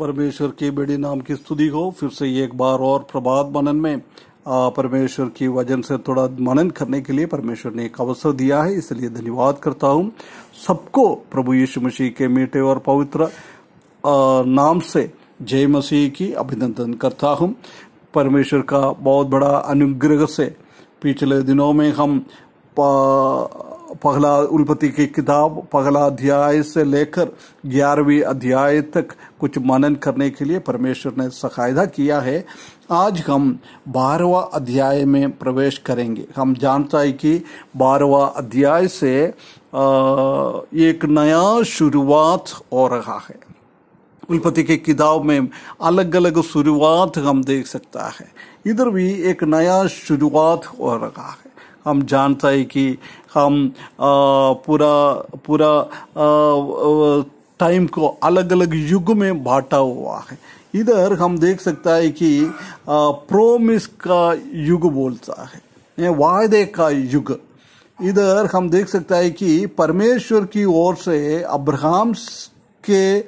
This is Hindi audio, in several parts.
परमेश्वर के बड़े नाम की स्तुति हो। फिर से एक बार और प्रभात मनन में परमेश्वर की वचन से थोड़ा मनन करने के लिए परमेश्वर ने एक अवसर दिया है, इसलिए धन्यवाद करता हूँ। सबको प्रभु यीशु मसीह के मीठे और पवित्र नाम से जय मसीह की अभिनंदन करता हूँ। परमेश्वर का बहुत बड़ा अनुग्रह से पिछले दिनों में हम पहला उत्पत्ति की किताब पहला अध्याय से लेकर 11वीं अध्याय तक कुछ मनन करने के लिए परमेश्वर ने सहायता किया है। आज हम 12वां अध्याय में प्रवेश करेंगे। हम जानता है कि 12वां अध्याय से एक नया शुरुआत हो रहा है। उत्पत्ति की किताब में अलग अलग शुरुआत हम देख सकता है, इधर भी एक नया शुरुआत हो रहा है। हम जानता है कि हम पूरा टाइम को अलग अलग युग में बांटा हुआ है। इधर हम देख सकता है कि प्रोमिस का युग बोलता है, वायदे का युग। इधर हम देख सकता है कि परमेश्वर की ओर से अब्राहम के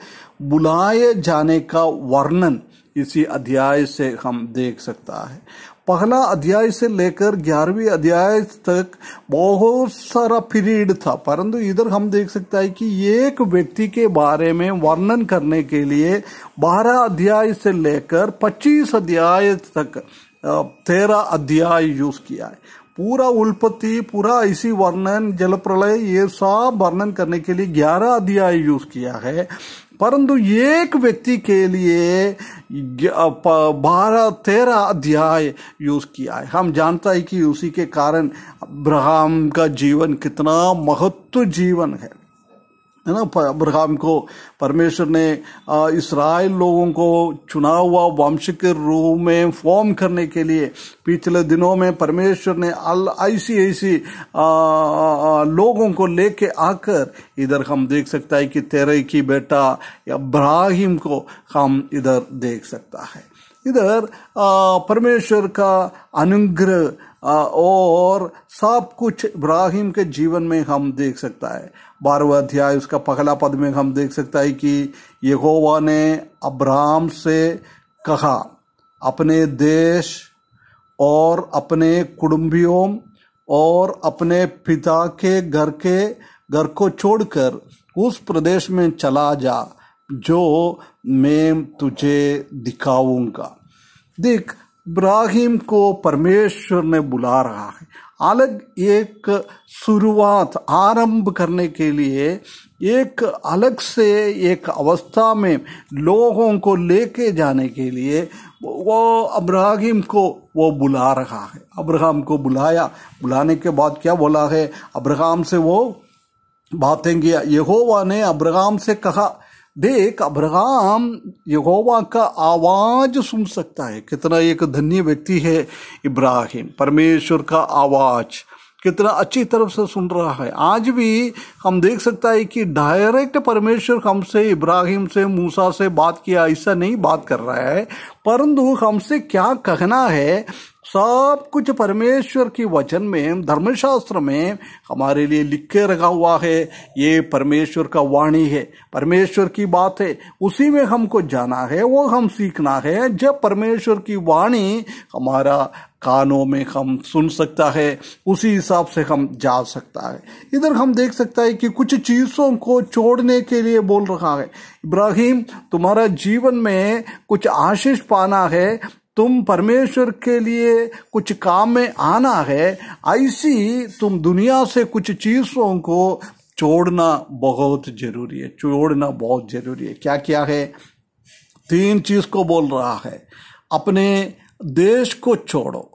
बुलाए जाने का वर्णन इसी अध्याय से हम देख सकता है। पहला अध्याय से लेकर 11वीं अध्याय तक बहुत सारा पीरियड था, परंतु इधर हम देख सकता है कि एक व्यक्ति के बारे में वर्णन करने के लिए 12 अध्याय से लेकर 25 अध्याय तक 13 अध्याय यूज किया है। पूरा उत्पत्ति, पूरा इसी वर्णन, जल प्रलय, ये सब वर्णन करने के लिए 11 अध्याय यूज किया है, परंतु एक व्यक्ति के लिए 12-13 अध्याय यूज किया है। हम जानता है कि उसी के कारण अब्राहम का जीवन कितना महत्व जीवन है ना। अब्राहम को परमेश्वर ने इस्राएल लोगों को चुना हुआ वंश के रूप में फॉर्म करने के लिए पिछले दिनों में परमेश्वर ने ऐसी लोगों को लेके आकर इधर हम देख सकता है कि तेरह की बेटा अब्राहिम को हम इधर देख सकता है। इधर परमेश्वर का अनुग्रह और सब कुछ इब्राहिम के जीवन में हम देख सकता है। 12वां अध्याय उसका पहला पद में हम देख सकता है कि यहोवा ने अब्राहम से कहा, अपने देश और अपने कुटुंबियों और अपने पिता के घर को छोड़कर उस प्रदेश में चला जा जो मैं तुझे दिखाऊंगा। देख, इब्राहिम को परमेश्वर ने बुला रहा है अलग एक शुरुआत आरंभ करने के लिए, एक अलग से एक अवस्था में लोगों को लेके जाने के लिए वो अब्राहिम को वो बुला रहा है। अब्राहम को बुलाने के बाद क्या बोला है, अब्राहम से वो बातें किया। यहोवा ने अब्राहम से कहा, देख, अब्राहम यहोवा का आवाज सुन सकता है। कितना एक धन्य व्यक्ति है इब्राहिम, परमेश्वर का आवाज कितना अच्छी तरफ से सुन रहा है। आज भी हम देख सकता है कि डायरेक्ट परमेश्वर हमसे, इब्राहिम से, मूसा से बात किया, ऐसा नहीं बात कर रहा है, परंतु हमसे क्या कहना है सब कुछ परमेश्वर की वचन में, धर्मशास्त्र में हमारे लिए लिख के रखा हुआ है। ये परमेश्वर का वाणी है, परमेश्वर की बात है, उसी में हमको जाना है, वो हम सीखना है। जब परमेश्वर की वाणी हमारा कानों में हम सुन सकता है, उसी हिसाब से हम जा सकता है। इधर हम देख सकता है कि कुछ चीजों को छोड़ने के लिए बोल रहा है, इब्राहिम तुम्हारा जीवन में कुछ आशीष पाना है, तुम परमेश्वर के लिए कुछ काम में आना है, ऐसी तुम दुनिया से कुछ चीजों को छोड़ना बहुत जरूरी है, छोड़ना बहुत जरूरी है। क्या क्या है? 3 चीज को बोल रहा है। अपने देश को छोड़ो,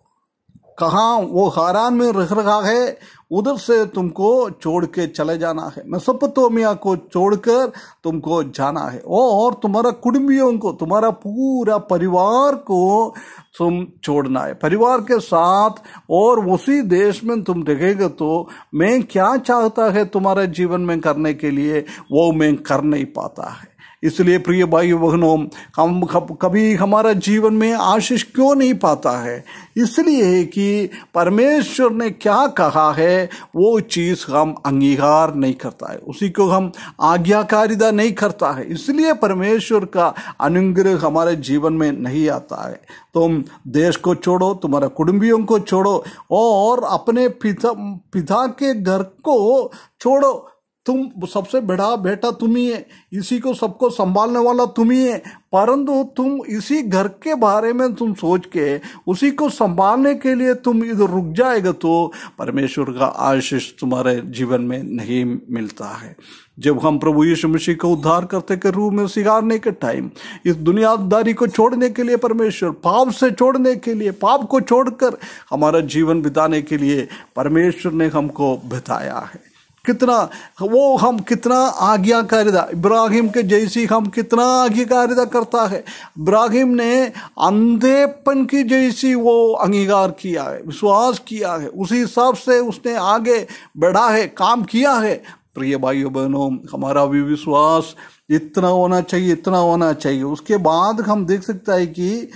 कहाँ वो हारान में रह रहा है, उधर से तुमको छोड़ के चले जाना है। मेसोपोटामिया को छोड़कर तुमको जाना है, और तुम्हारा कुटुंबियों को, तुम्हारा पूरा परिवार को तुम छोड़ना है, परिवार के साथ, और उसी देश में तुम रहेंगे तो मैं क्या चाहता है तुम्हारे जीवन में करने के लिए वो मैं कर नहीं पाता है। इसलिए प्रिय भाई बहनों, हम कभी हमारा जीवन में आशीष क्यों नहीं पाता है? इसलिए कि परमेश्वर ने क्या कहा है वो चीज हम अंगीकार नहीं करता है, उसी को हम आज्ञाकारिता नहीं करता है, इसलिए परमेश्वर का अनुग्रह हमारे जीवन में नहीं आता है। तुम देश को छोड़ो, तुम्हारे कुटुंबियों को छोड़ो और अपने पिता के घर को छोड़ो। तुम सबसे बड़ा बेटा तुम ही है, इसी को सबको संभालने वाला तुम ही है, परंतु तुम इसी घर के बारे में तुम सोच के उसी को संभालने के लिए तुम इधर रुक जाएगा तो परमेश्वर का आशीष तुम्हारे जीवन में नहीं मिलता है। जब हम प्रभु यीशु मसीह को उद्धार करते के रूप में स्वीकारने के टाइम, इस दुनियादारी को छोड़ने के लिए परमेश्वर, पाप से छोड़ने के लिए, पाप को छोड़कर हमारा जीवन बिताने के लिए परमेश्वर ने हमको बताया है। कितना वो हम कितना आज्ञाकारिता, इब्राहिम के जैसी हम कितना आज्ञाकारिता करता है। इब्राहिम ने अंधेपन की जैसी वो अंगीकार किया है, विश्वास किया है, उसी हिसाब से उसने आगे बढ़ा है, काम किया है। प्रिय भाइयों बहनों, हमारा भी विश्वास इतना होना चाहिए, इतना होना चाहिए। उसके बाद हम देख सकते हैं कि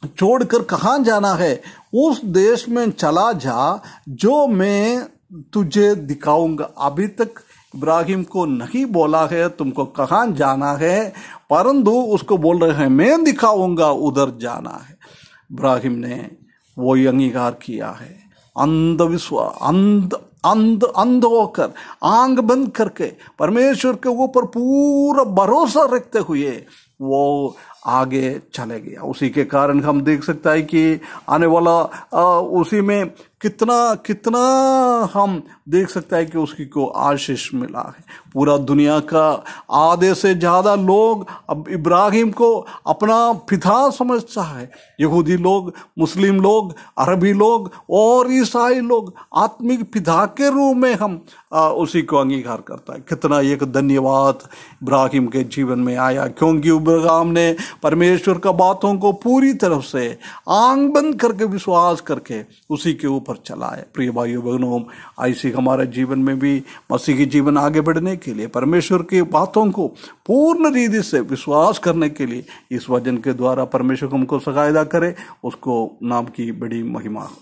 छोड़कर कहाँ जाना है, उस देश में चला जा जो मैं तुझे दिखाऊंगा। अभी तक इब्राहिम को नहीं बोला है तुमको कहाँ जाना है, परंतु उसको बोल रहे हैं मैं दिखाऊंगा, उधर जाना है। इब्राहिम ने वो अंगीकार किया है, अंधविश्वास, अंध होकर, आंख बंद करके परमेश्वर के ऊपर पूरा भरोसा रखते हुए वो आगे चले गया। उसी के कारण हम देख सकते हैं कि आने वाला उसी में कितना हम देख सकते हैं कि उसकी को आशीष मिला है। पूरा दुनिया का आधे से ज्यादा लोग अब इब्राहिम को अपना पिता समझता है। यहूदी लोग, मुस्लिम लोग, अरबी लोग और ईसाई लोग आत्मिक पिता के रूप में हम उसी को अंगीकार करता है। कितना एक धन्यवाद इब्राहिम के जीवन में आया, क्योंकि इब्राहिम ने परमेश्वर का बातों को पूरी तरफ से आंख बंद करके विश्वास करके उसी के ऊपर चला है। प्रिय भाइयों बहनों, ऐसी हमारे जीवन में भी मसीह की जीवन आगे बढ़ने के लिए, परमेश्वर की बातों को पूर्ण रीति से विश्वास करने के लिए इस वचन के द्वारा परमेश्वर हमको सहायता करे, उसको नाम की बड़ी महिमा हो।